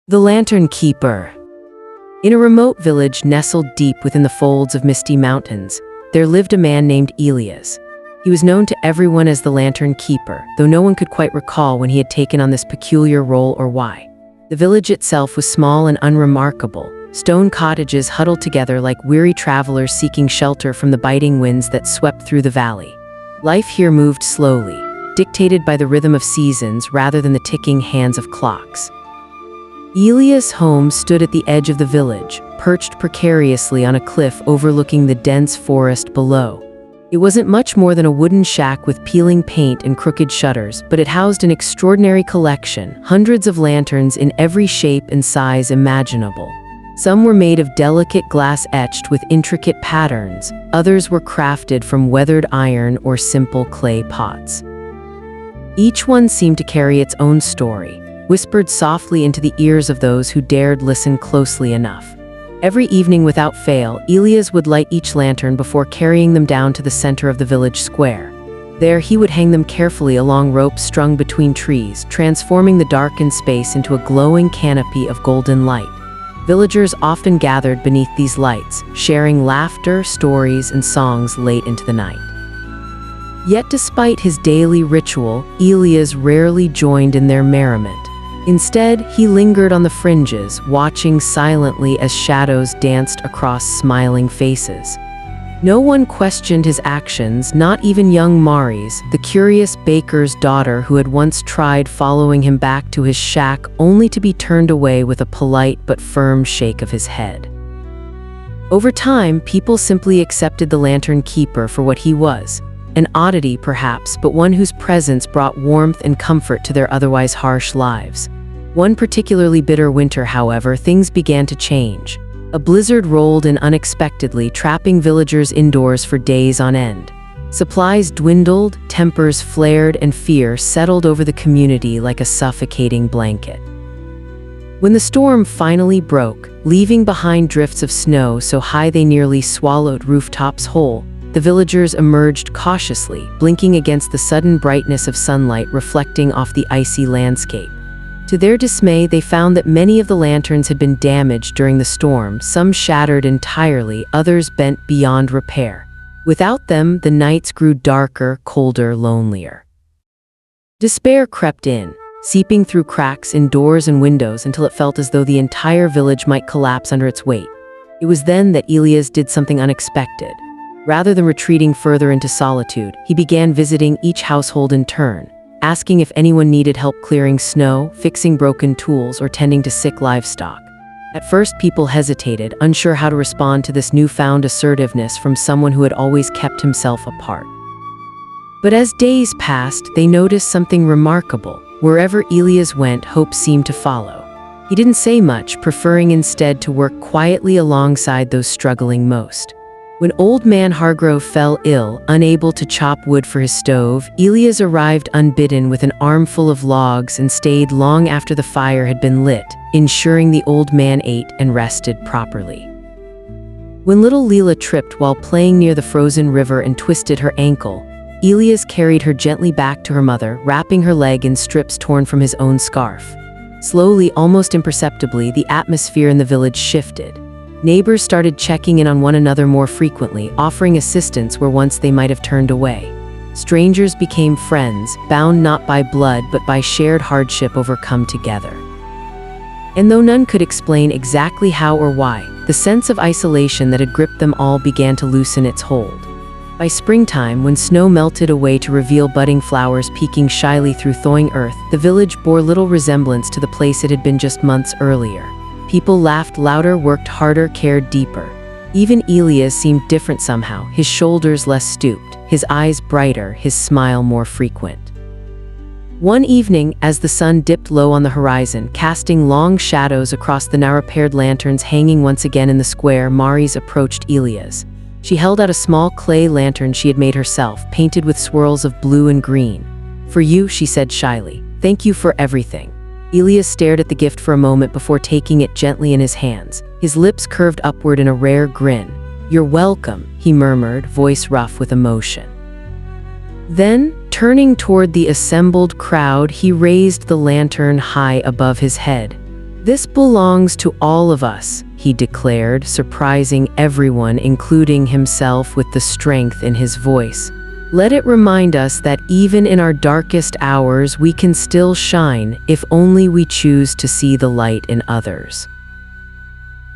The Lantern Keeper. In a remote village nestled deep within the folds of misty mountains, there lived a man named Elias. He was known to everyone as the Lantern Keeper, though no one could quite recall when he had taken on this peculiar role or why. The village itself was small and unremarkable, stone cottages huddled together like weary travelers seeking shelter from the biting winds that swept through the valley. Life here moved slowly, dictated by the rhythm of seasons rather than the ticking hands of clocks. Elias' home stood at the edge of the village, perched precariously on a cliff overlooking the dense forest below. It wasn't much more than a wooden shack with peeling paint and crooked shutters, but it housed an extraordinary collection, hundreds of lanterns in every shape and size imaginable. Some were made of delicate glass etched with intricate patterns, others were crafted from weathered iron or simple clay pots. Each one seemed to carry its own story, whispered softly into the ears of those who dared listen closely enough. Every evening without fail, Elias would light each lantern before carrying them down to the center of the village square. There he would hang them carefully along ropes strung between trees, transforming the darkened space into a glowing canopy of golden light. Villagers often gathered beneath these lights, sharing laughter, stories, and songs late into the night. Yet despite his daily ritual, Elias rarely joined in their merriment. Instead, he lingered on the fringes, watching silently as shadows danced across smiling faces. No one questioned his actions, not even young Maris, the curious baker's daughter who had once tried following him back to his shack only to be turned away with a polite but firm shake of his head. Over time, people simply accepted the Lantern Keeper for what he was. An oddity, perhaps, but one whose presence brought warmth and comfort to their otherwise harsh lives. One particularly bitter winter, however, things began to change. A blizzard rolled in unexpectedly, trapping villagers indoors for days on end. Supplies dwindled, tempers flared, and fear settled over the community like a suffocating blanket. When the storm finally broke, leaving behind drifts of snow so high they nearly swallowed rooftops whole, the villagers emerged cautiously, blinking against the sudden brightness of sunlight reflecting off the icy landscape. To their dismay, they found that many of the lanterns had been damaged during the storm, some shattered entirely, others bent beyond repair. Without them, the nights grew darker, colder, lonelier. Despair crept in, seeping through cracks in doors and windows until it felt as though the entire village might collapse under its weight. It was then that Elias did something unexpected. Rather than retreating further into solitude, he began visiting each household in turn, asking if anyone needed help clearing snow, fixing broken tools, or tending to sick livestock. At first, people hesitated, unsure how to respond to this newfound assertiveness from someone who had always kept himself apart. But as days passed, they noticed something remarkable. Wherever Elias went, hope seemed to follow. He didn't say much, preferring instead to work quietly alongside those struggling most. When old man Hargrove fell ill, unable to chop wood for his stove, Elias arrived unbidden with an armful of logs and stayed long after the fire had been lit, ensuring the old man ate and rested properly. When little Leela tripped while playing near the frozen river and twisted her ankle, Elias carried her gently back to her mother, wrapping her leg in strips torn from his own scarf. Slowly, almost imperceptibly, the atmosphere in the village shifted. Neighbors started checking in on one another more frequently, offering assistance where once they might have turned away. Strangers became friends, bound not by blood but by shared hardship overcome together. And though none could explain exactly how or why, the sense of isolation that had gripped them all began to loosen its hold. By springtime, when snow melted away to reveal budding flowers peeking shyly through thawing earth, the village bore little resemblance to the place it had been just months earlier. People laughed louder, worked harder, cared deeper. Even Elias seemed different somehow, his shoulders less stooped, his eyes brighter, his smile more frequent. One evening, as the sun dipped low on the horizon, casting long shadows across the now-repaired lanterns hanging once again in the square, Maris approached Elias. She held out a small clay lantern she had made herself, painted with swirls of blue and green. "For you," she said shyly. "Thank you for everything." Elias stared at the gift for a moment before taking it gently in his hands. His lips curved upward in a rare grin. "You're welcome," he murmured, voice rough with emotion. Then, turning toward the assembled crowd, he raised the lantern high above his head. "This belongs to all of us," he declared, surprising everyone, including himself, with the strength in his voice. "Let it remind us that even in our darkest hours, we can still shine if only we choose to see the light in others."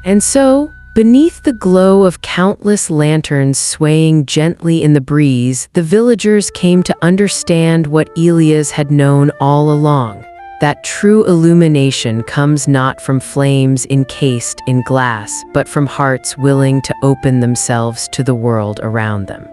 And so, beneath the glow of countless lanterns swaying gently in the breeze, the villagers came to understand what Elias had known all along: that true illumination comes not from flames encased in glass, but from hearts willing to open themselves to the world around them.